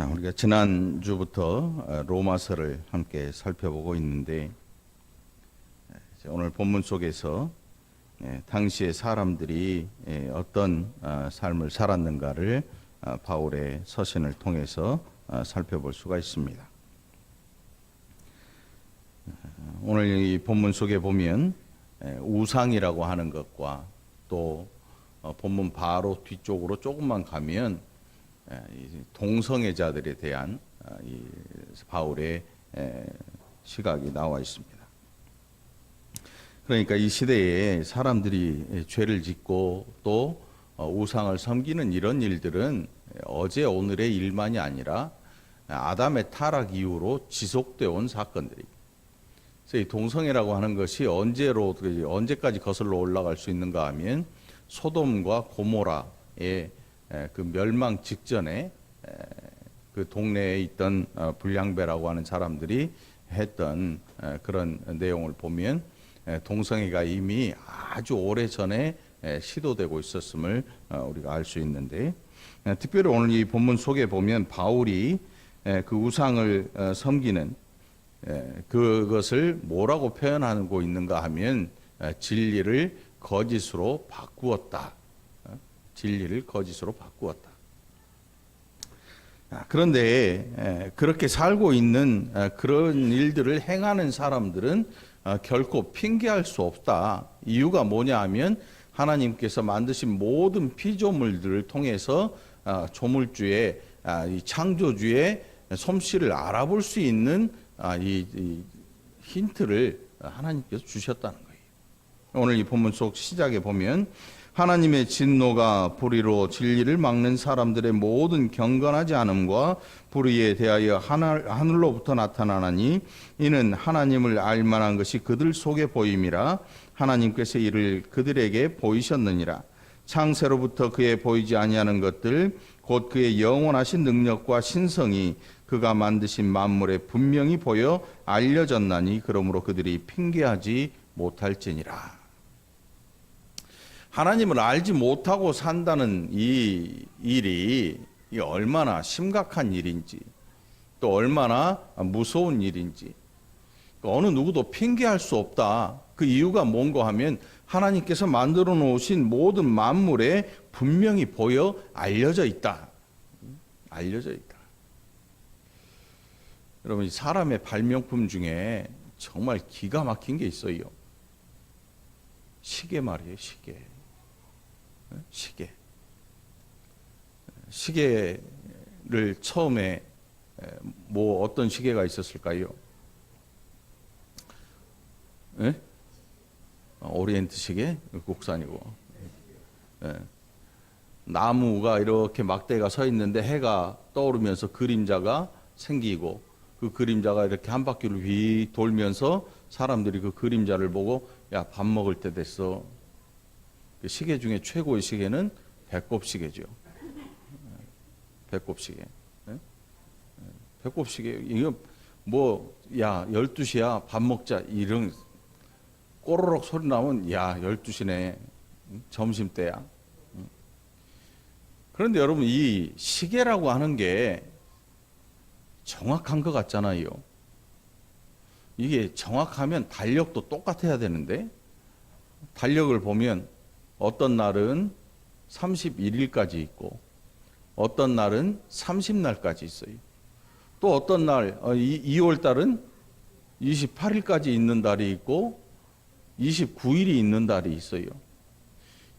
자, 우리가 지난주부터 로마서를 함께 살펴보고 있는데 오늘 본문 속에서 당시의 사람들이 어떤 삶을 살았는가를 바울의 서신을 통해서 살펴볼 수가 있습니다. 오늘 이 본문 속에 보면 우상이라고 하는 것과 또 본문 바로 뒤쪽으로 조금만 가면 동성애자들에 대한 이 바울의 시각이 나와 있습니다. 그러니까 이 시대에 사람들이 죄를 짓고 또 우상을 섬기는 이런 일들은 어제 오늘의 일만이 아니라 아담의 타락 이후로 지속되어 온 사건들입니다. 그래서 이 동성애라고 하는 것이 언제까지 거슬러 올라갈 수 있는가 하면 소돔과 고모라의 그 멸망 직전에 그 동네에 있던 불량배라고 하는 사람들이 했던 그런 내용을 보면 동성애가 이미 아주 오래 전에 시도되고 있었음을 우리가 알 수 있는데, 특별히 오늘 이 본문 속에 보면 바울이 그 우상을 섬기는 그것을 뭐라고 표현하고 있는가 하면 진리를 거짓으로 바꾸었다. 진리를 거짓으로 바꾸었다. 그런데 그렇게 살고 있는 그런 일들을 행하는 사람들은 결코 핑계할 수 없다. 이유가 뭐냐 하면 하나님께서 만드신 모든 피조물들을 통해서 조물주의 이 창조주의 솜씨를 알아볼 수 있는 이 힌트를 하나님께서 주셨다는 거예요. 오늘 이 본문 속 시작에 보면 하나님의 진노가 불의로 진리를 막는 사람들의 모든 경건하지 않음과 불의에 대하여 하늘로부터 나타나나니 이는 하나님을 알 만한 것이 그들 속에 보임이라. 하나님께서 이를 그들에게 보이셨느니라. 창세로부터 그에 보이지 아니하는 것들 곧 그의 영원하신 능력과 신성이 그가 만드신 만물에 분명히 보여 알려졌나니 그러므로 그들이 핑계하지 못할지니라. 하나님을 알지 못하고 산다는 이 일이 얼마나 심각한 일인지, 또 얼마나 무서운 일인지 어느 누구도 핑계할 수 없다. 그 이유가 뭔가 하면 하나님께서 만들어 놓으신 모든 만물에 분명히 보여 알려져 있다. 알려져 있다. 여러분, 사람의 발명품 중에 정말 기가 막힌 게 있어요. 시계 말이에요, 시계. 시계를 처음에 뭐 어떤 시계가 있었을까요? 예? 오리엔트 시계? 국산이고. 예. 나무가 이렇게 막대가 서 있는데 해가 떠오르면서 그림자가 생기고 그 그림자가 이렇게 한 바퀴를 휘 돌면서 사람들이 그 그림자를 보고 야, 밥 먹을 때 됐어. 시계 중에 최고의 시계는 배꼽 시계죠. 배꼽 시계. 배꼽 시계. 이거 뭐, 야, 12시야, 밥 먹자. 이런 꼬르륵 소리 나면, 야, 12시네. 점심때야. 그런데 여러분, 이 시계라고 하는 게 정확한 것 같잖아요. 이게 정확하면 달력도 똑같아야 되는데, 달력을 보면 어떤 날은 31일까지 있고 어떤 날은 30날까지 있어요. 또 어떤 날 2월 달은 28일까지 있는 달이 있고 29일이 있는 달이 있어요.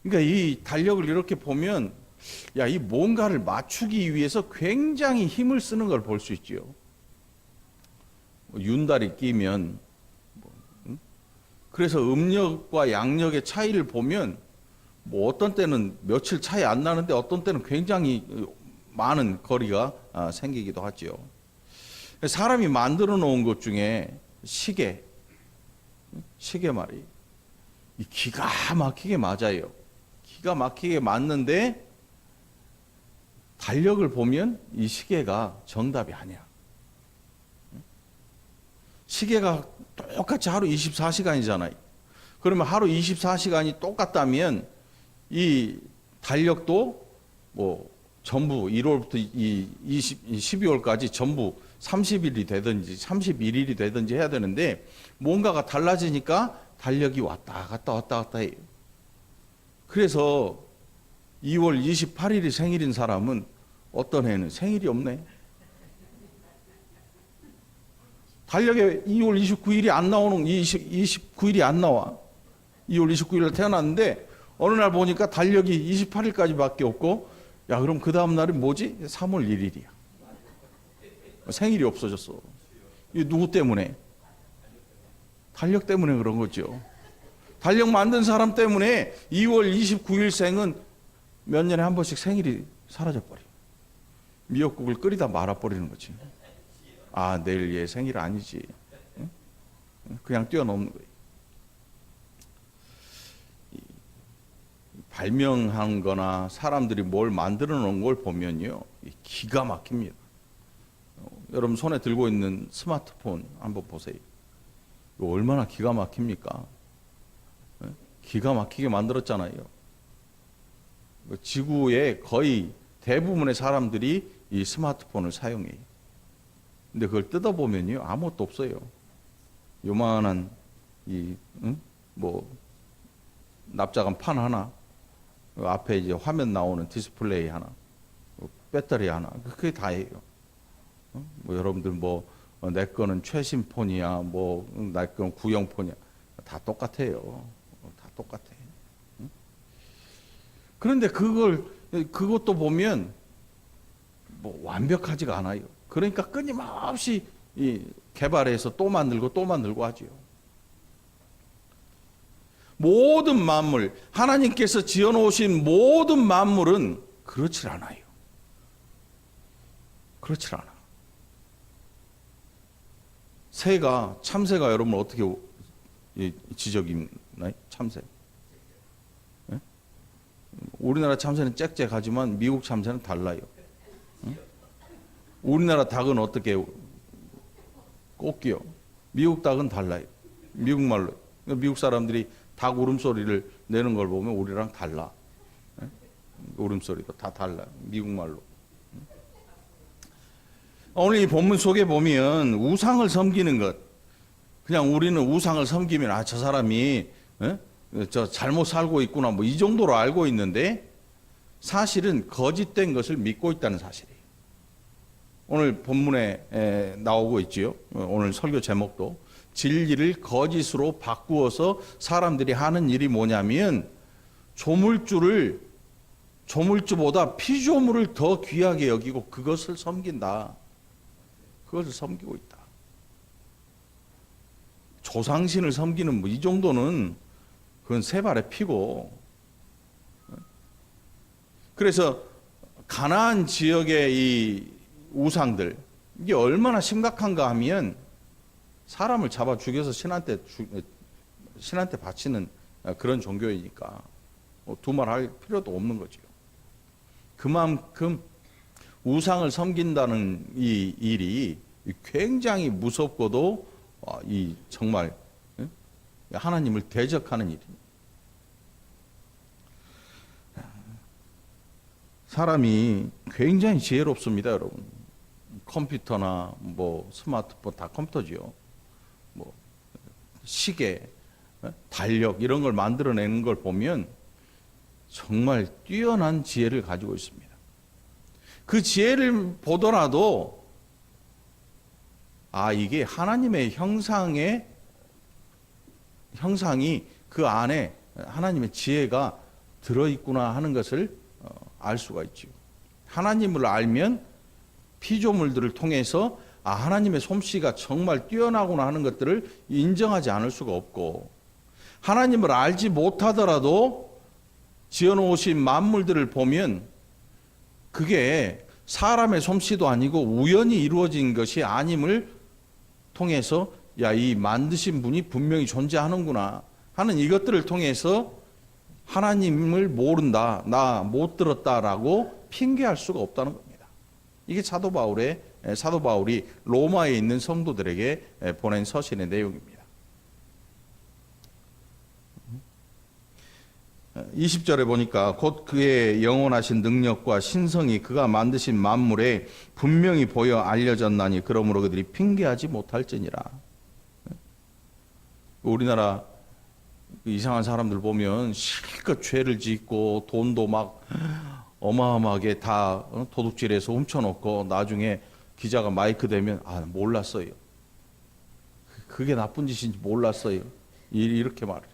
그러니까 이 달력을 이렇게 보면 야, 이 뭔가를 맞추기 위해서 굉장히 힘을 쓰는 걸 볼 수 있죠. 윤달이 끼면 그래서 음력과 양력의 차이를 보면 뭐 어떤 때는 며칠 차이 안 나는데 어떤 때는 굉장히 많은 거리가 생기기도 하죠. 사람이 만들어 놓은 것 중에 시계 말이 기가 막히게 맞아요. 기가 막히게 맞는데 달력을 보면 이 시계가 정답이 아니야. 시계가 똑같이 하루 24시간이잖아요. 그러면 하루 24시간이 똑같다면 이 달력도 뭐 전부 1월부터 12월까지 전부 30일이 되든지 31일이 되든지 해야 되는데 뭔가가 달라지니까 달력이 왔다 갔다 해요. 그래서 2월 28일이 생일인 사람은 어떤 해는 생일이 없네. 달력에 2월 29일이 안 나오는 29일이 안 나와. 2월 29일에 태어났는데 어느 날 보니까 달력이 28일까지밖에 없고, 야 그럼 그 다음 날이 뭐지? 3월 1일이야. 생일이 없어졌어. 이 누구 때문에? 달력 때문에 그런 거죠. 달력 만든 사람 때문에 2월 29일 생은 몇 년에 한 번씩 생일이 사라져버려. 미역국을 끓이다 말아버리는 거지. 아 내일 얘 생일 아니지. 그냥 뛰어넘는 거예요. 발명한 거나 사람들이 뭘 만들어 놓은 걸 보면요, 기가 막힙니다. 여러분 손에 들고 있는 스마트폰 한번 보세요. 이거 얼마나 기가 막힙니까? 기가 막히게 만들었잖아요. 지구의 거의 대부분의 사람들이 이 스마트폰을 사용해요. 근데 그걸 뜯어보면요, 아무것도 없어요. 요만한 납작한 판 하나, 앞에 이제 화면 나오는 디스플레이 하나, 배터리 하나, 그게 다예요. 여러분들 내 거는 최신 폰이야, 내 거는 구형 폰이야, 다 똑같아요. 다 똑같아. 그런데 그것도 보면 완벽하지가 않아요. 그러니까 끊임없이 개발해서 또 만들고 하지요. 모든 만물, 하나님께서 지어놓으신 모든 만물은 그렇지 않아요. 그렇지 않아. 참새가 여러분 어떻게 지적이나요? 참새. 네? 우리나라 참새는 짹짹하지만 미국 참새는 달라요. 응? 우리나라 닭은 어떻게 꽃기요? 미국 닭은 달라요. 미국 말로. 미국 사람들이 닭 울음소리를 내는 걸 보면 우리랑 달라. 네? 울음소리도 다 달라. 미국 말로. 오늘 이 본문 속에 보면 우상을 섬기는 것, 그냥 우리는 우상을 섬기면 저 사람이 저 잘못 살고 있구나 이 정도로 알고 있는데 사실은 거짓된 것을 믿고 있다는 사실이에요. 오늘 본문에 나오고 있지요. 오늘 설교 제목도 진리를 거짓으로 바꾸어서 사람들이 하는 일이 뭐냐면 조물주보다 피조물을 더 귀하게 여기고 그것을 섬긴다. 그것을 섬기고 있다. 조상신을 섬기는 이 정도는 그건 세 발의 피고. 그래서 가나안 지역의 이 우상들, 이게 얼마나 심각한가 하면 사람을 잡아 죽여서 신한테 바치는 그런 종교이니까 두말 할 필요도 없는 거죠. 그만큼 우상을 섬긴다는 이 일이 굉장히 무섭고도 정말 하나님을 대적하는 일입니다. 사람이 굉장히 지혜롭습니다, 여러분. 컴퓨터나 스마트폰 다 컴퓨터지요. 시계, 달력 이런 걸 만들어내는 걸 보면 정말 뛰어난 지혜를 가지고 있습니다. 그 지혜를 보더라도 이게 하나님의 형상이 그 안에 하나님의 지혜가 들어있구나 하는 것을 알 수가 있죠. 하나님을 알면 피조물들을 통해서 하나님의 솜씨가 정말 뛰어나구나 하는 것들을 인정하지 않을 수가 없고, 하나님을 알지 못하더라도 지어놓으신 만물들을 보면 그게 사람의 솜씨도 아니고 우연히 이루어진 것이 아님을 통해서 이 만드신 분이 분명히 존재하는구나 하는 이것들을 통해서 하나님을 모른다, 나 못 들었다라고 핑계할 수가 없다는 겁니다. 이게 사도 바울이 로마에 있는 성도들에게 보낸 서신의 내용입니다. 20절에 보니까 곧 그의 영원하신 능력과 신성이 그가 만드신 만물에 분명히 보여 알려졌나니 그러므로 그들이 핑계하지 못할지니라. 우리나라 이상한 사람들 보면 실컷 죄를 짓고 돈도 막 어마어마하게 다 도둑질해서 훔쳐놓고 나중에 기자가 마이크 대면 몰랐어요. 그게 나쁜 짓인지 몰랐어요. 이렇게 말해요.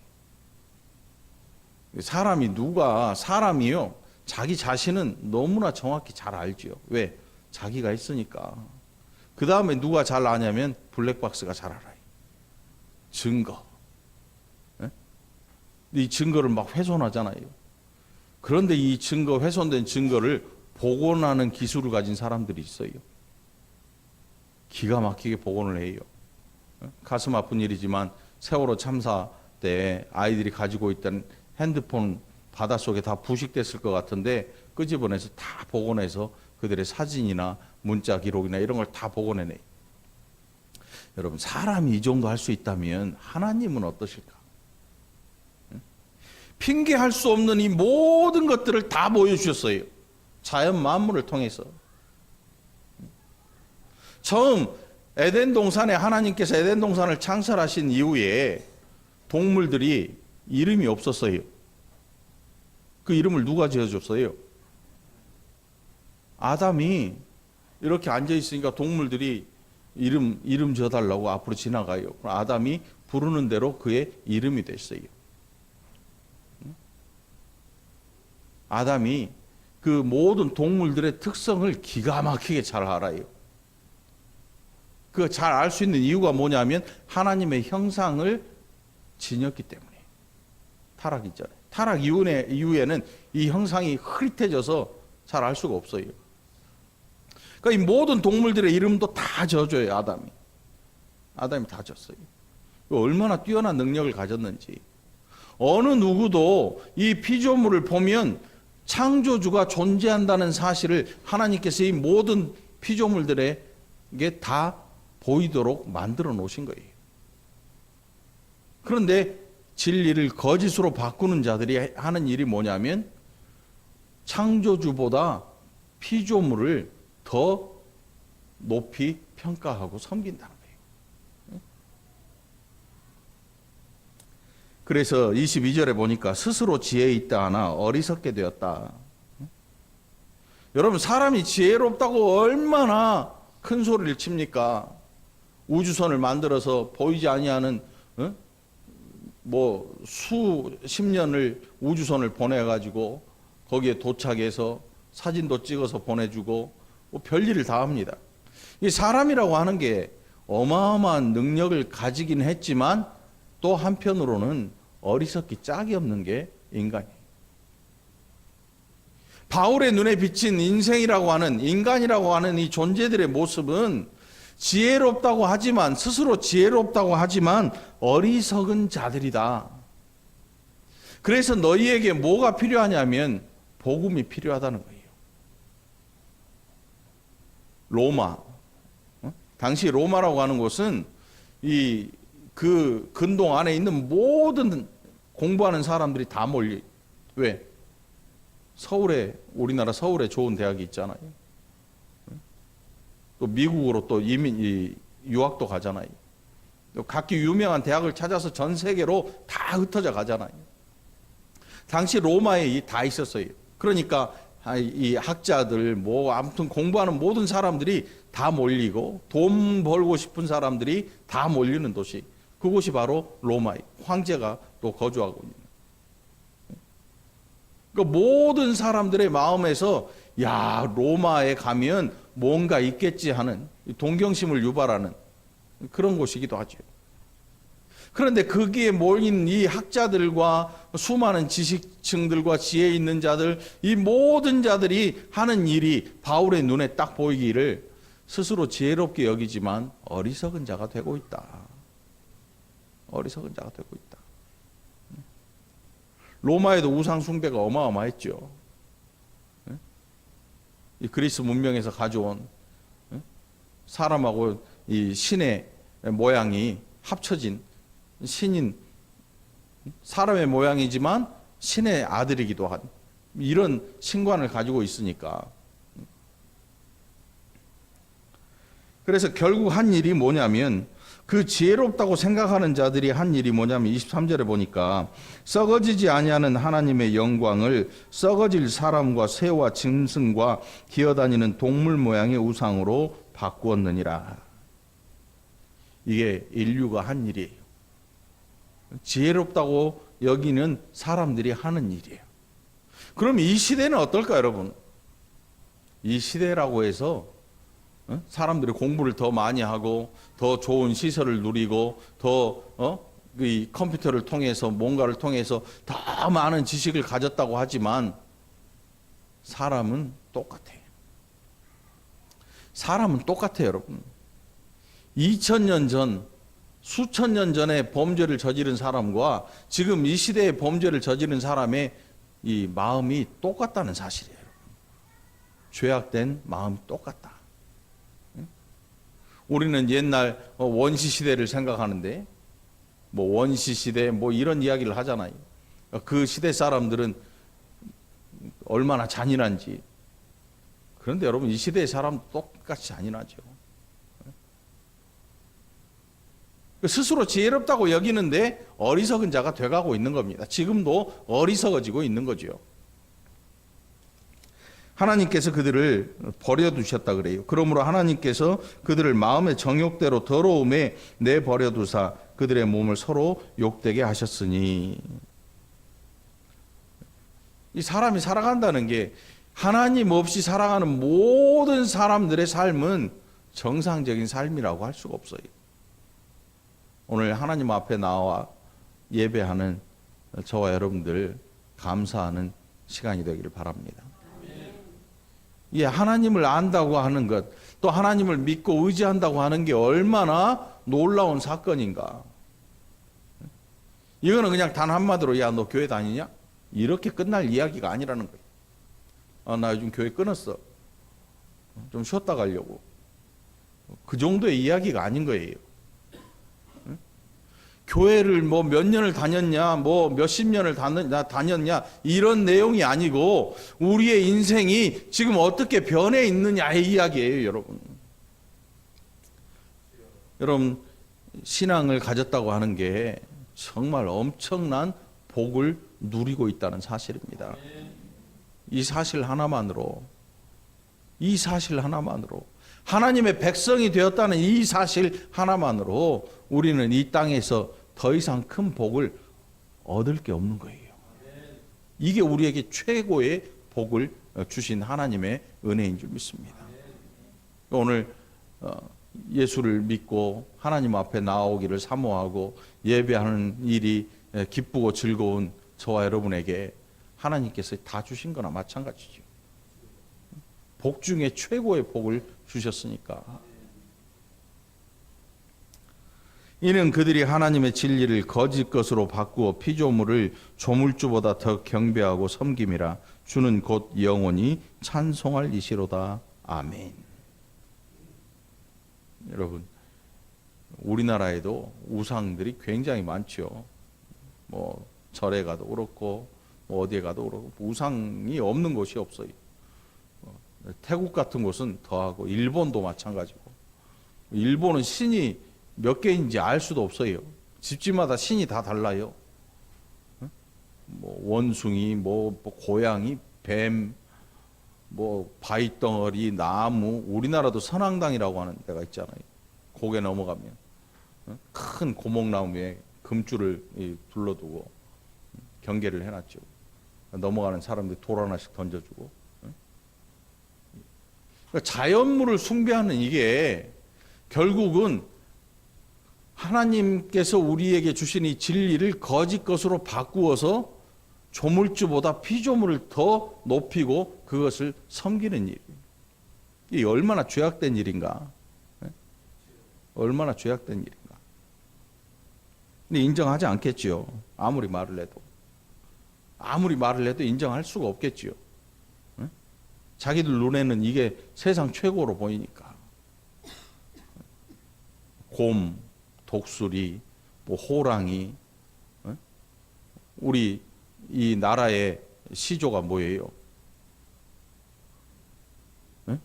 사람이요, 자기 자신은 너무나 정확히 잘 알죠. 왜? 자기가 있으니까. 그 다음에 누가 잘 아냐면 블랙박스가 잘 알아요. 증거. 이 증거를 막 훼손하잖아요. 그런데 이 훼손된 증거를 복원하는 기술을 가진 사람들이 있어요. 기가 막히게 복원을 해요. 가슴 아픈 일이지만 세월호 참사 때 아이들이 가지고 있던 핸드폰 바닷속에 다 부식됐을 것 같은데 끄집어내서 다 복원해서 그들의 사진이나 문자 기록이나 이런 걸 다 복원해내요. 여러분, 사람이 이 정도 할 수 있다면 하나님은 어떠실까? 핑계할 수 없는 이 모든 것들을 다 보여주셨어요. 자연 만물을 통해서. 처음 에덴 동산에 하나님께서 에덴 동산을 창설하신 이후에 동물들이 이름이 없었어요. 그 이름을 누가 지어줬어요? 아담이 이렇게 앉아있으니까 동물들이 이름 지어달라고 앞으로 지나가요. 아담이 부르는 대로 그의 이름이 됐어요. 아담이 그 모든 동물들의 특성을 기가 막히게 잘 알아요. 그 잘 알 수 있는 이유가 뭐냐면 하나님의 형상을 지녔기 때문에. 타락 이전에. 타락 이후에는 이 형상이 흐릿해져서 잘 알 수가 없어요. 그러니까 이 모든 동물들의 이름도 다 지어줘요, 아담이. 아담이 다 지었어요. 얼마나 뛰어난 능력을 가졌는지. 어느 누구도 이 피조물을 보면 창조주가 존재한다는 사실을 하나님께서 이 모든 피조물들에게 다 보이도록 만들어 놓으신 거예요. 그런데 진리를 거짓으로 바꾸는 자들이 하는 일이 뭐냐면 창조주보다 피조물을 더 높이 평가하고 섬긴다는 거예요. 그래서 22절에 보니까 스스로 지혜 있다 하나 어리석게 되었다. 여러분, 사람이 지혜롭다고 얼마나 큰 소리를 칩니까? 우주선을 만들어서 보이지 아니하는 수십 년을 우주선을 보내가지고 거기에 도착해서 사진도 찍어서 보내주고 별일을 다 합니다. 이 사람이라고 하는 게 어마어마한 능력을 가지긴 했지만 또 한편으로는 어리석기 짝이 없는 게 인간이에요. 바울의 눈에 비친 인생이라고 하는, 인간이라고 하는 이 존재들의 모습은 지혜롭다고 하지만, 스스로 지혜롭다고 하지만 어리석은 자들이다. 그래서 너희에게 뭐가 필요하냐면 복음이 필요하다는 거예요. 로마. 당시 로마라고 하는 곳은 그 근동 안에 있는 모든 공부하는 사람들이 다 몰려. 왜? 우리나라 서울에 좋은 대학이 있잖아요. 또 미국으로 또 유학도 가잖아요. 또 각기 유명한 대학을 찾아서 전 세계로 다 흩어져 가잖아요. 당시 로마에 다 있었어요. 그러니까 이 학자들 아무튼 공부하는 모든 사람들이 다 몰리고 돈 벌고 싶은 사람들이 다 몰리는 도시. 그곳이 바로 로마예요. 황제가 또 거주하고 있는. 그러니까 모든 사람들의 마음에서 로마에 가면 뭔가 있겠지 하는 동경심을 유발하는 그런 곳이기도 하죠. 그런데 거기에 모인 이 학자들과 수많은 지식층들과 지혜 있는 자들, 이 모든 자들이 하는 일이 바울의 눈에 딱 보이기를 스스로 지혜롭게 여기지만 어리석은 자가 되고 있다. 어리석은 자가 되고 있다. 로마에도 우상 숭배가 어마어마했죠. 이 그리스 문명에서 가져온 사람하고 이 신의 모양이 합쳐진 신인, 사람의 모양이지만 신의 아들이기도 한 이런 신관을 가지고 있으니까. 그래서 결국 한 일이 뭐냐면 그 지혜롭다고 생각하는 자들이 한 일이 뭐냐면 23절에 보니까 썩어지지 아니하는 하나님의 영광을 썩어질 사람과 새와 짐승과 기어다니는 동물 모양의 우상으로 바꾸었느니라. 이게 인류가 한 일이에요. 지혜롭다고 여기는 사람들이 하는 일이에요. 그럼 이 시대는 어떨까, 여러분? 이 시대라고 해서 사람들이 공부를 더 많이 하고 더 좋은 시설을 누리고 더 이 컴퓨터를 통해서 뭔가를 통해서 더 많은 지식을 가졌다고 하지만 사람은 똑같아요. 사람은 똑같아요, 여러분. 2000년 전, 수천 년 전에 범죄를 저지른 사람과 지금 이 시대에 범죄를 저지른 사람의 이 마음이 똑같다는 사실이에요. 죄악된 마음이 똑같다. 우리는 옛날 원시 시대를 생각하는데 뭐 원시 시대 뭐 이런 이야기를 하잖아요. 그 시대 사람들은 얼마나 잔인한지. 그런데 여러분 이 시대의 사람 똑같이 잔인하죠. 스스로 지혜롭다고 여기는데 어리석은 자가 돼가고 있는 겁니다. 지금도 어리석어지고 있는 거죠. 하나님께서 그들을 버려두셨다 그래요. 그러므로 하나님께서 그들을 마음의 정욕대로 더러움에 내버려두사 그들의 몸을 서로 욕되게 하셨으니. 이 사람이 살아간다는 게 하나님 없이 살아가는 모든 사람들의 삶은 정상적인 삶이라고 할 수가 없어요. 오늘 하나님 앞에 나와 예배하는 저와 여러분들 감사하는 시간이 되기를 바랍니다. 예, 하나님을 안다고 하는 것, 또 하나님을 믿고 의지한다고 하는 게 얼마나 놀라운 사건인가. 이거는 그냥 단 한마디로 야, 너 교회 다니냐? 이렇게 끝날 이야기가 아니라는 거예요. 아, 나 요즘 교회 끊었어. 좀 쉬었다 가려고. 그 정도의 이야기가 아닌 거예요. 교회를 뭐 몇 년을 다녔냐, 뭐 몇십 년을 다녔냐, 이런 내용이 아니고 우리의 인생이 지금 어떻게 변해 있느냐의 이야기예요, 여러분. 여러분, 신앙을 가졌다고 하는 게 정말 엄청난 복을 누리고 있다는 사실입니다. 이 사실 하나만으로 하나님의 백성이 되었다는 이 사실 하나만으로 우리는 이 땅에서 더 이상 큰 복을 얻을 게 없는 거예요. 이게 우리에게 최고의 복을 주신 하나님의 은혜인 줄 믿습니다. 오늘 예수를 믿고 하나님 앞에 나오기를 사모하고 예배하는 일이 기쁘고 즐거운 저와 여러분에게 하나님께서 다 주신 거나 마찬가지죠. 복 중에 최고의 복을 주셨으니까. 이는 그들이 하나님의 진리를 거짓 것으로 바꾸어 피조물을 조물주보다 더 경배하고 섬김이라. 주는 곧 영원히 찬송할 이시로다. 아멘. 여러분, 우리나라에도 우상들이 굉장히 많죠. 뭐 절에 가도 그렇고 뭐 어디에 가도 그렇고 우상이 없는 곳이 없어요. 태국 같은 곳은 더하고 일본도 마찬가지고. 일본은 신이 몇 개인지 알 수도 없어요. 집집마다 신이 다 달라요. 뭐 원숭이, 뭐 고양이, 뱀, 뭐 바위덩어리, 나무. 우리나라도 선앙당이라고 하는 데가 있잖아요. 고개 넘어가면 큰 고목나무에 금줄을 둘러두고 경계를 해놨죠. 넘어가는 사람들 돌 하나씩 던져주고. 그러니까 자연물을 숭배하는 이게 결국은 하나님께서 우리에게 주신 이 진리를 거짓 것으로 바꾸어서 조물주보다 피조물을 더 높이고 그것을 섬기는 일. 이게 얼마나 죄악된 일인가. 얼마나 죄악된 일인가. 근데 인정하지 않겠지요. 아무리 말을 해도. 아무리 말을 해도 인정할 수가 없겠지요. 자기들 눈에는 이게 세상 최고로 보이니까. 곰, 독수리, 뭐 호랑이, 우리 이 나라의 시조가 뭐예요?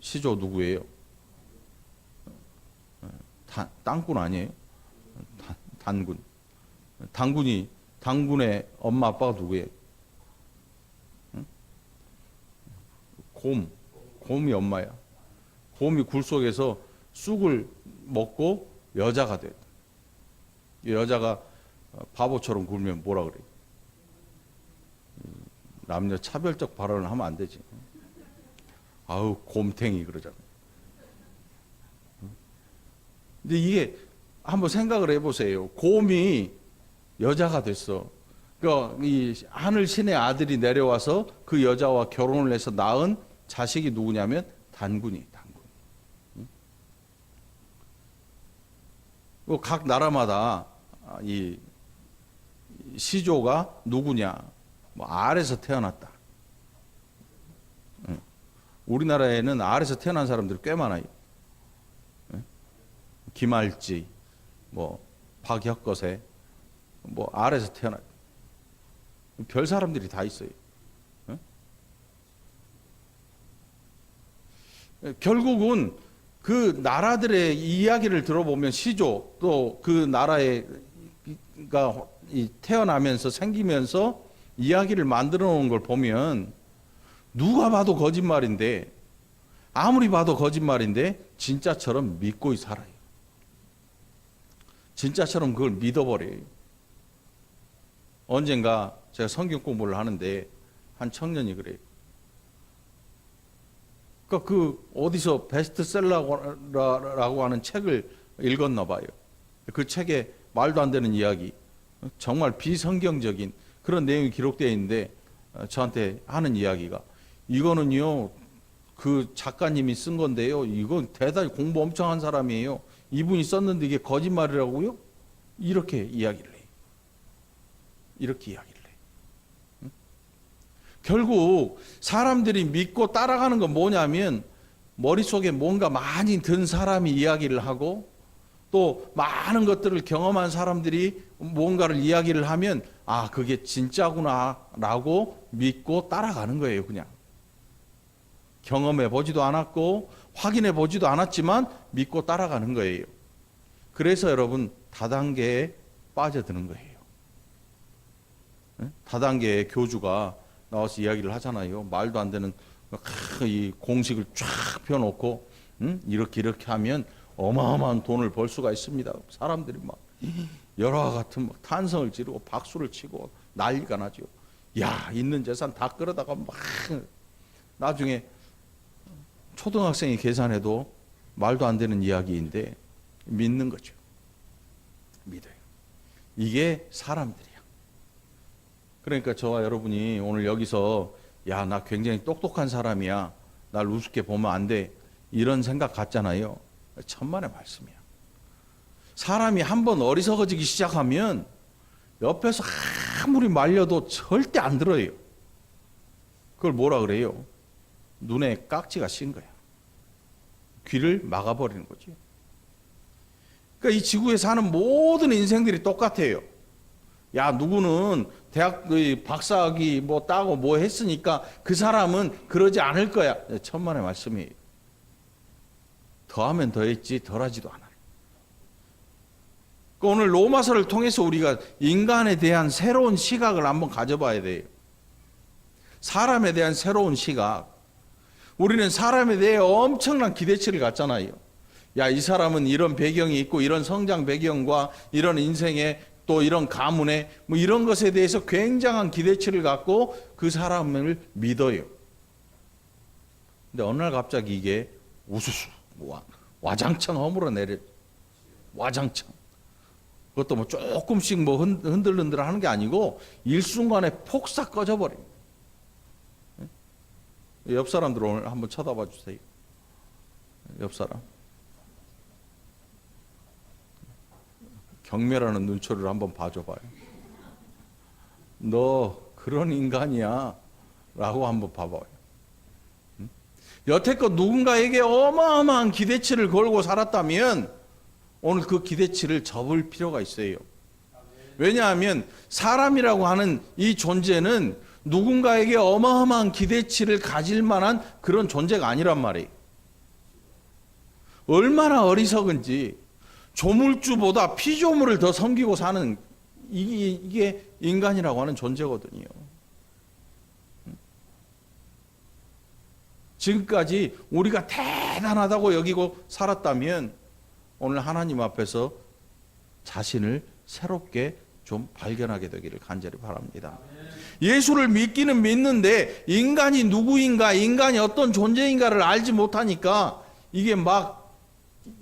시조 누구예요? 땅꾼 아니에요? 단군. 단군의 엄마 아빠가 누구예요? 곰이 엄마야. 곰이 굴 속에서 쑥을 먹고 여자가 돼. 여자가 바보처럼 굴면 뭐라 그래? 남녀 차별적 발언을 하면 안 되지. 아우 곰탱이 그러잖아. 근데 이게 한번 생각을 해보세요. 곰이 여자가 됐어. 그러니까 이 하늘 신의 아들이 내려와서 그 여자와 결혼을 해서 낳은 자식이 누구냐면 단군. 각 나라마다 이 시조가 누구냐? 뭐 알에서 태어났다. 우리나라에는 알에서 태어난 사람들이 꽤 많아요. 김알지, 뭐 박혁거세, 뭐 알에서 태어났. 별 사람들이 다 있어요. 결국은 그 나라들의 이야기를 들어보면 시조 또 그 나라가 태어나면서 생기면서 이야기를 만들어 놓은 걸 보면 누가 봐도 거짓말인데 아무리 봐도 거짓말인데 진짜처럼 믿고 살아요. 진짜처럼 그걸 믿어버려요. 언젠가 제가 성경 공부를 하는데 한 청년이 그래요. 그러니까 그 어디서 베스트셀러라고 하는 책을 읽었나 봐요. 그 책에 말도 안 되는 이야기, 정말 비성경적인 그런 내용이 기록되어 있는데 저한테 하는 이야기가 이거는요 그 작가님이 쓴 건데요. 이건 대단히 공부 엄청 한 사람이에요. 이분이 썼는데 이게 거짓말이라고요? 이렇게 이야기를 해요. 이렇게 이야기를 해요. 결국 사람들이 믿고 따라가는 건 뭐냐면 머릿속에 뭔가 많이 든 사람이 이야기를 하고 또 많은 것들을 경험한 사람들이 뭔가를 이야기를 하면 아 그게 진짜구나 라고 믿고 따라가는 거예요. 그냥 경험해 보지도 않았고 확인해 보지도 않았지만 믿고 따라가는 거예요. 그래서 여러분 다단계에 빠져드는 거예요. 다단계의 교주가 나와서 이야기를 하잖아요. 말도 안 되는 이 공식을 쫙 펴놓고 이렇게 하면 어마어마한 돈을 벌 수가 있습니다. 사람들이 막 열화와 같은 막 탄성을 지르고 박수를 치고 난리가 나죠. 야 있는 재산 다 끌어다가 막 나중에 초등학생이 계산해도 말도 안 되는 이야기인데 믿는 거죠. 믿어요. 이게 사람들이야. 그러니까 저와 여러분이 오늘 여기서 야, 나 굉장히 똑똑한 사람이야. 날 우습게 보면 안 돼. 이런 생각 갖잖아요. 천만의 말씀이야. 사람이 한번 어리석어지기 시작하면 옆에서 아무리 말려도 절대 안 들어요. 그걸 뭐라 그래요? 눈에 깍지가 씌인 거야. 귀를 막아버리는 거지. 그러니까 이 지구에 사는 모든 인생들이 똑같아요. 야, 누구는 대학 박사학위 뭐 따고 뭐 했으니까 그 사람은 그러지 않을 거야. 천만의 말씀이에요. 더하면 더했지 덜하지도 않아요. 그러니까 오늘 로마서를 통해서 우리가 인간에 대한 새로운 시각을 한번 가져봐야 돼요. 사람에 대한 새로운 시각. 우리는 사람에 대해 엄청난 기대치를 갖잖아요. 야, 이 사람은 이런 배경이 있고 이런 성장 배경과 이런 인생의 또 이런 가문에 뭐 이런 것에 대해서 굉장한 기대치를 갖고 그 사람을 믿어요. 근데 어느 날 갑자기 이게 우수수 와장창 허물어내려. 와장창. 그것도 뭐 조금씩 뭐 흔들흔들 하는 게 아니고 일순간에 폭삭 꺼져버려요. 옆 사람들 오늘 한번 쳐다봐 주세요. 옆 사람. 경멸하는 눈초리를 한번 봐줘봐요. 너 그런 인간이야 라고 한번 봐봐요. 여태껏 누군가에게 어마어마한 기대치를 걸고 살았다면 오늘 그 기대치를 접을 필요가 있어요. 왜냐하면 사람이라고 하는 이 존재는 누군가에게 어마어마한 기대치를 가질 만한 그런 존재가 아니란 말이에요. 얼마나 어리석은지 조물주보다 피조물을 더 섬기고 사는 이게 인간이라고 하는 존재거든요. 지금까지 우리가 대단하다고 여기고 살았다면 오늘 하나님 앞에서 자신을 새롭게 좀 발견하게 되기를 간절히 바랍니다. 예수를 믿기는 믿는데 인간이 누구인가, 인간이 어떤 존재인가를 알지 못하니까 이게 막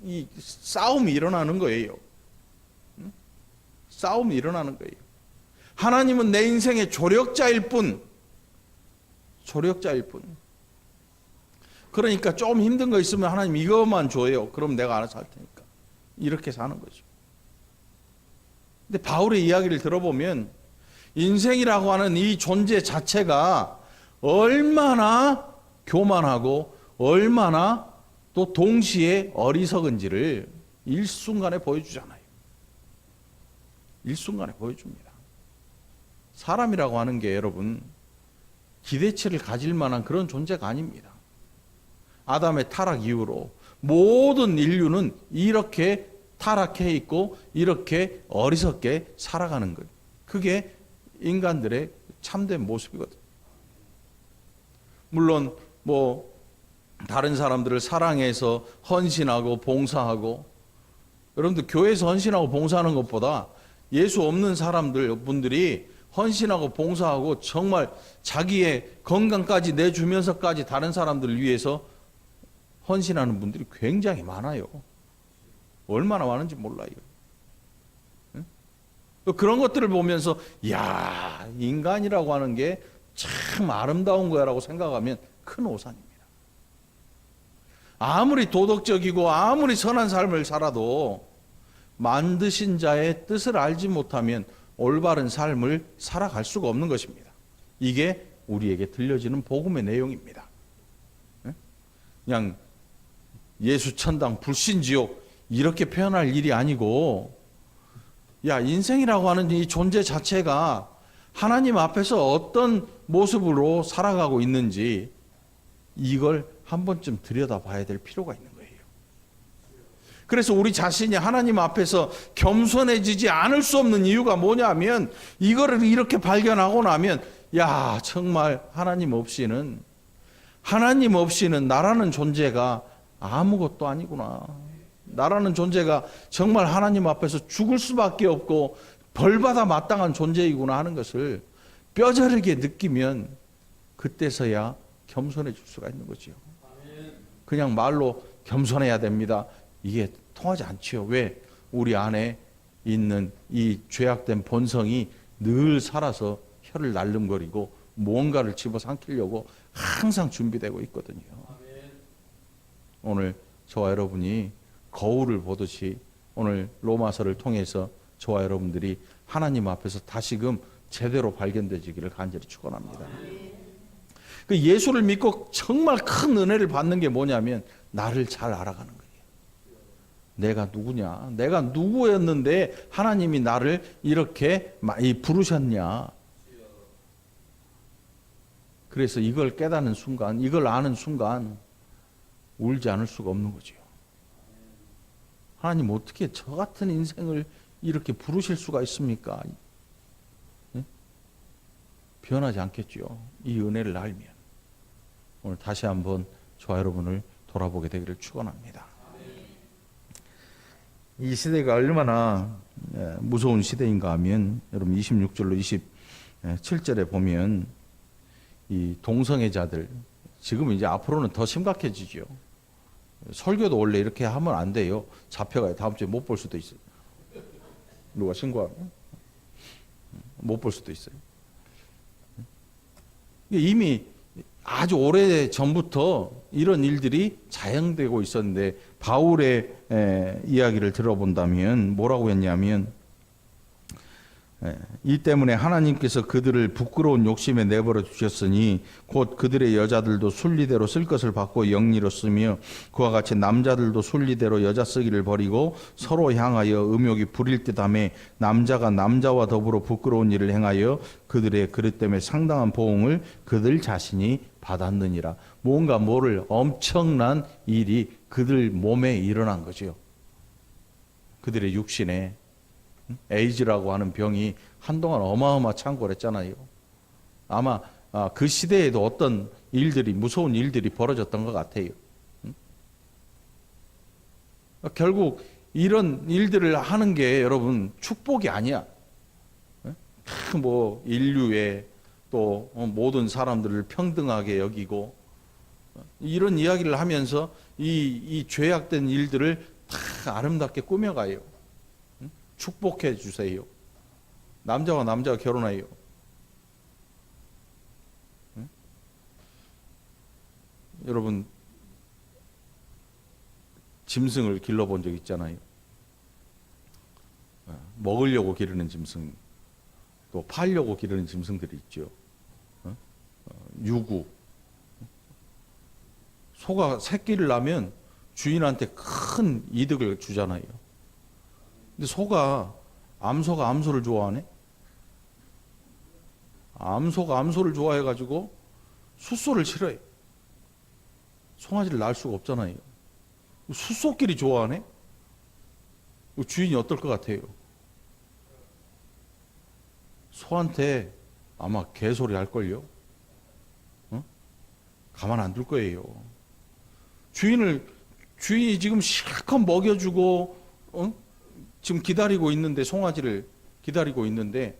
이 싸움이 일어나는 거예요. 싸움이 일어나는 거예요. 하나님은 내 인생의 조력자일 뿐, 조력자일 뿐. 그러니까 좀 힘든 거 있으면 하나님 이것만 줘요. 그럼 내가 알아서 할 테니까. 이렇게 사는 거죠. 근데 바울의 이야기를 들어보면 인생이라고 하는 이 존재 자체가 얼마나 교만하고 얼마나 또 동시에 어리석은지를 일순간에 보여주잖아요. 일순간에 보여줍니다. 사람이라고 하는 게 여러분 기대치를 가질 만한 그런 존재가 아닙니다. 아담의 타락 이후로 모든 인류는 이렇게 타락해 있고 이렇게 어리석게 살아가는 것. 그게 인간들의 참된 모습이거든요. 물론 다른 사람들을 사랑해서 헌신하고 봉사하고, 여러분들 교회에서 헌신하고 봉사하는 것보다 예수 없는 분들이 헌신하고 봉사하고 정말 자기의 건강까지 내주면서까지 다른 사람들을 위해서 헌신하는 분들이 굉장히 많아요. 얼마나 많은지 몰라요. 그런 것들을 보면서 야, 인간이라고 하는 게 참 아름다운 거야라고 생각하면 큰 오산입니다. 아무리 도덕적이고 아무리 선한 삶을 살아도 만드신 자의 뜻을 알지 못하면 올바른 삶을 살아갈 수가 없는 것입니다. 이게 우리에게 들려지는 복음의 내용입니다. 그냥 예수 천당 불신지옥 이렇게 표현할 일이 아니고, 야, 인생이라고 하는 이 존재 자체가 하나님 앞에서 어떤 모습으로 살아가고 있는지 이걸 한 번쯤 들여다봐야 될 필요가 있는 거예요. 그래서 우리 자신이 하나님 앞에서 겸손해지지 않을 수 없는 이유가 뭐냐면, 이거를 이렇게 발견하고 나면 야, 정말 하나님 없이는 나라는 존재가 아무것도 아니구나. 나라는 존재가 정말 하나님 앞에서 죽을 수밖에 없고 벌받아 마땅한 존재이구나 하는 것을 뼈저리게 느끼면 그때서야 겸손해질 수가 있는 거죠. 그냥 말로 겸손해야 됩니다. 이게 통하지 않지요. 왜? 우리 안에 있는 이 죄악된 본성이 늘 살아서 혀를 날름거리고 무언가를 집어삼키려고 항상 준비되고 있거든요. 오늘 저와 여러분이 거울을 보듯이 오늘 로마서를 통해서 저와 여러분들이 하나님 앞에서 다시금 제대로 발견되기를 간절히 축원합니다. 그 예수를 믿고 정말 큰 은혜를 받는 게 뭐냐면 나를 잘 알아가는 거예요. 내가 누구냐? 내가 누구였는데 하나님이 나를 이렇게 부르셨냐? 그래서 이걸 깨닫는 순간, 이걸 아는 순간 울지 않을 수가 없는 거죠. 하나님 어떻게 저 같은 인생을 이렇게 부르실 수가 있습니까? 네? 변하지 않겠죠. 이 은혜를 알면. 오늘 다시 한번 저와 여러분을 돌아보게 되기를 축원합니다. 이 시대가 얼마나 무서운 시대인가 하면 여러분 26절로 27절에 보면 이 동성애자들, 지금 이제 앞으로는 더 심각해지죠. 설교도 원래 이렇게 하면 안 돼요. 잡혀가요. 다음 주에 못 볼 수도 있어요. 누가 신고하면 못 볼 수도 있어요. 이미 아주 오래 전부터 이런 일들이 자행되고 있었는데, 바울의 이야기를 들어본다면 뭐라고 했냐면 이 때문에 하나님께서 그들을 부끄러운 욕심에 내버려 두셨으니 곧 그들의 여자들도 순리대로 쓸 것을 받고 영리로 쓰며 그와 같이 남자들도 순리대로 여자 쓰기를 버리고 서로 향하여 음욕이 부릴 듯하며 남자가 남자와 더불어 부끄러운 일을 행하여 그들의 그릇 때문에 상당한 보응을 그들 자신이 받았느니라. 뭔가 모를 엄청난 일이 그들 몸에 일어난 거죠. 그들의 육신에 에이즈라고 하는 병이 한동안 어마어마 창궐했잖아요. 아마 그 시대에도 어떤 일들이, 무서운 일들이 벌어졌던 것 같아요. 결국 이런 일들을 하는 게 여러분 축복이 아니야. 뭐 인류의 또 모든 사람들을 평등하게 여기고 이런 이야기를 하면서 이 죄악된 일들을 다 아름답게 꾸며가요. 축복해 주세요. 남자와 남자가 결혼해요. 여러분 짐승을 길러본 적 있잖아요. 먹으려고 기르는 짐승, 또 팔려고 기르는 짐승들이 있죠. 유구. 소가 새끼를 낳으면 주인한테 큰 이득을 주잖아요. 근데 소가 암소를 좋아하네? 암소가 암소를 좋아해가지고 숫소를 싫어해. 송아지를 낳을 수가 없잖아요. 숫소끼리 좋아하네? 주인이 어떨 것 같아요? 소한테 아마 개소리 할걸요? 가만 안 둘 거예요. 주인이 지금 실컷 먹여주고, 지금 기다리고 있는데, 송아지를 기다리고 있는데,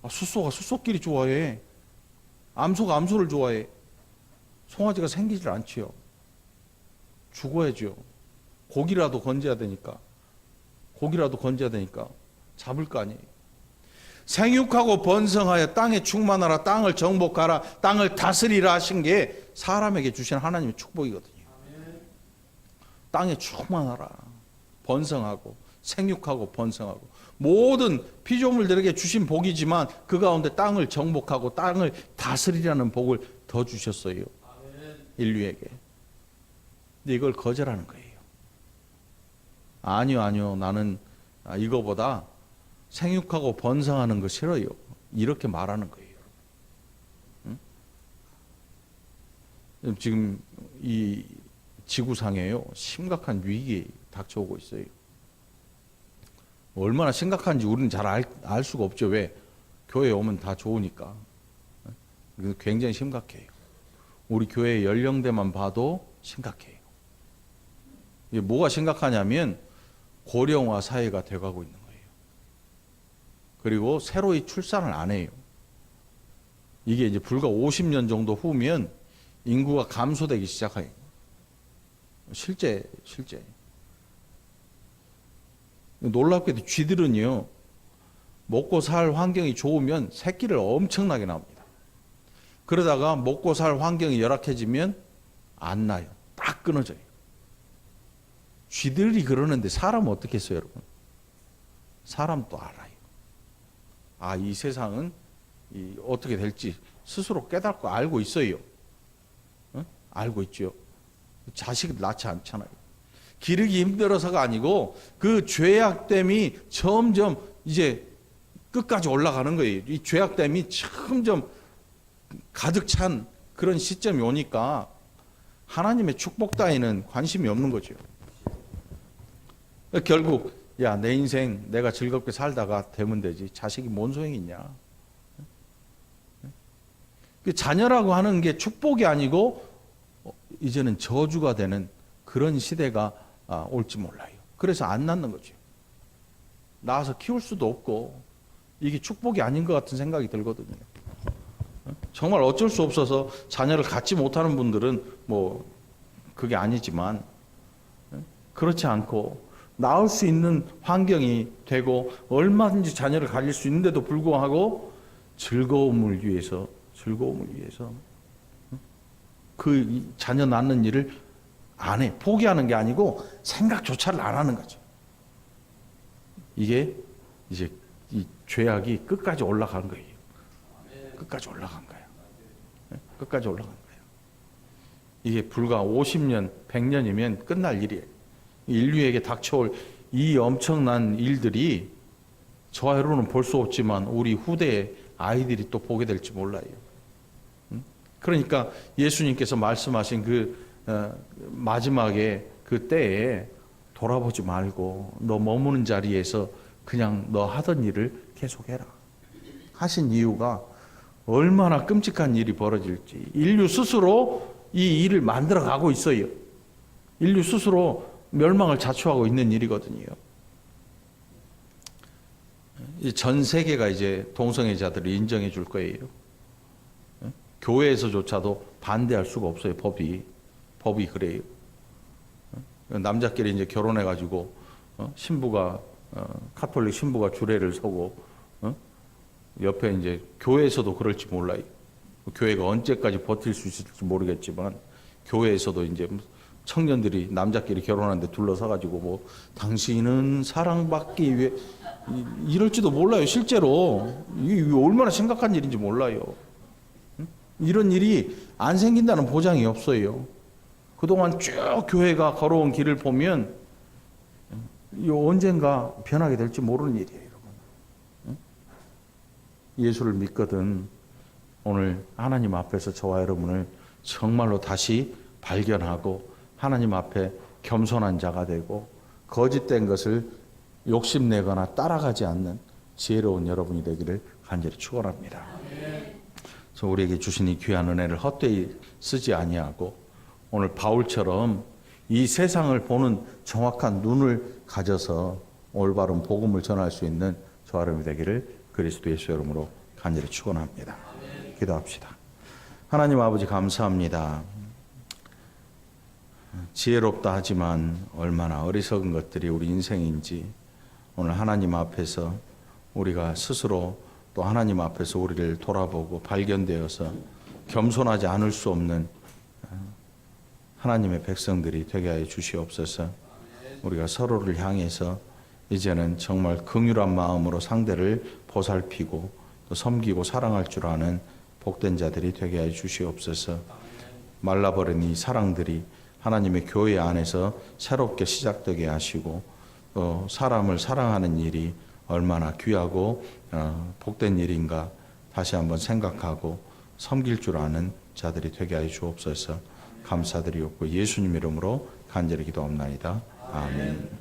숫소가 숫소끼리 좋아해. 암소가 암소를 좋아해. 송아지가 생기질 않지요. 죽어야죠. 고기라도 건져야 되니까. 잡을 거 아니에요. 생육하고 번성하여 땅에 충만하라, 땅을 정복하라, 땅을 다스리라 하신 게 사람에게 주신 하나님의 축복이거든요. 땅에 충만하라, 번성하고 생육하고 번성하고 모든 피조물들에게 주신 복이지만 그 가운데 땅을 정복하고 땅을 다스리라는 복을 더 주셨어요. 인류에게. 근데 이걸 거절하는 거예요. 아니요, 나는 이거보다 생육하고 번성하는 거 싫어요. 이렇게 말하는 거예요. 지금 이 지구상에요, 심각한 위기 닥쳐오고 있어요. 얼마나 심각한지 우리는 잘 알 수가 없죠. 왜? 교회에 오면 다 좋으니까. 굉장히 심각해요. 우리 교회 연령대만 봐도 심각해요. 이게 뭐가 심각하냐면 고령화 사회가 돼가고 있는 거예요. 그리고 새로이 출산을 안 해요. 이게 이제 불과 50년 정도 후면 인구가 감소되기 시작해요. 실제. 놀랍게도 쥐들은요, 먹고 살 환경이 좋으면 새끼를 엄청나게 낳습니다. 그러다가 먹고 살 환경이 열악해지면 안 나요. 딱 끊어져요. 쥐들이 그러는데 사람은 어떻게 했어요, 여러분? 사람도 알아요. 이 세상은 어떻게 될지 스스로 깨닫고 알고 있어요. 알고 있죠. 자식을 낳지 않잖아요. 기르기 힘들어서가 아니고 그 죄악됨이 점점 이제 끝까지 올라가는 거예요. 이 죄악됨이 점점 가득 찬 그런 시점이 오니까 하나님의 축복 따위는 관심이 없는 거죠. 결국 내 인생 내가 즐겁게 살다가 되면 되지. 자식이 뭔 소용이 있냐. 그 자녀라고 하는 게 축복이 아니고 이제는 저주가 되는 그런 시대가 올지 몰라요. 그래서 안 낳는 거죠. 낳아서 키울 수도 없고 이게 축복이 아닌 것 같은 생각이 들거든요. 정말 어쩔 수 없어서 자녀를 갖지 못하는 분들은 뭐 그게 아니지만 그렇지 않고 낳을 수 있는 환경이 되고 얼마든지 자녀를 가질 수 있는데도 불구하고 즐거움을 위해서 그 자녀 낳는 일을 안 해. 포기하는 게 아니고 생각조차를 안 하는 거죠. 이게 이제 이 죄악이 끝까지 올라간 거예요. 끝까지 올라간 거예요. 끝까지 올라간 거예요. 이게 불과 50년, 100년이면 끝날 일이에요. 인류에게 닥쳐올 이 엄청난 일들이 저와 여러분은 볼 수 없지만 우리 후대의 아이들이 또 보게 될지 몰라요. 그러니까 예수님께서 말씀하신 그 마지막에 그 때에 돌아보지 말고 너 머무는 자리에서 그냥 너 하던 일을 계속해라 하신 이유가 얼마나 끔찍한 일이 벌어질지. 인류 스스로 이 일을 만들어 가고 있어요. 인류 스스로 멸망을 자초하고 있는 일이거든요. 전 세계가 이제 동성애자들을 인정해 줄 거예요. 교회에서조차도 반대할 수가 없어요. 법이 그래요. 남자끼리 이제 결혼해 가지고 신부가 카톨릭 신부가 주례를 서고 옆에 이제 교회에서도 그럴지 몰라요. 교회가 언제까지 버틸 수 있을지 모르겠지만 교회에서도 이제 청년들이 남자끼리 결혼하는데 둘러서 가지고 뭐 당신은 사랑받기 위해 이럴지도 몰라요. 실제로 이게 얼마나 심각한 일인지 몰라요. 이런 일이 안 생긴다는 보장이 없어요. 그동안 쭉 교회가 걸어온 길을 보면 언젠가 변하게 될지 모르는 일이에요, 여러분. 예수를 믿거든 오늘 하나님 앞에서 저와 여러분을 정말로 다시 발견하고 하나님 앞에 겸손한 자가 되고 거짓된 것을 욕심내거나 따라가지 않는 지혜로운 여러분이 되기를 간절히 축원합니다. 그래서 우리에게 주신 이 귀한 은혜를 헛되이 쓰지 아니하고 오늘 바울처럼 이 세상을 보는 정확한 눈을 가져서 올바른 복음을 전할 수 있는 저와 여러분이 되기를 그리스도 예수 이름으로 간절히 축원합니다. 기도합시다. 하나님 아버지 감사합니다. 지혜롭다 하지만 얼마나 어리석은 것들이 우리 인생인지 오늘 하나님 앞에서 우리가 스스로 또 하나님 앞에서 우리를 돌아보고 발견되어서 겸손하지 않을 수 없는 하나님의 백성들이 되게 하여 주시옵소서. 우리가 서로를 향해서 이제는 정말 긍휼한 마음으로 상대를 보살피고 또 섬기고 사랑할 줄 아는 복된 자들이 되게 하여 주시옵소서. 말라버린 이 사랑들이 하나님의 교회 안에서 새롭게 시작되게 하시고 또 사람을 사랑하는 일이 얼마나 귀하고 복된 일인가 다시 한번 생각하고 섬길 줄 아는 자들이 되게 하여 주옵소서. 감사드리옵고 예수님 이름으로 간절히 기도합나이다. 아멘.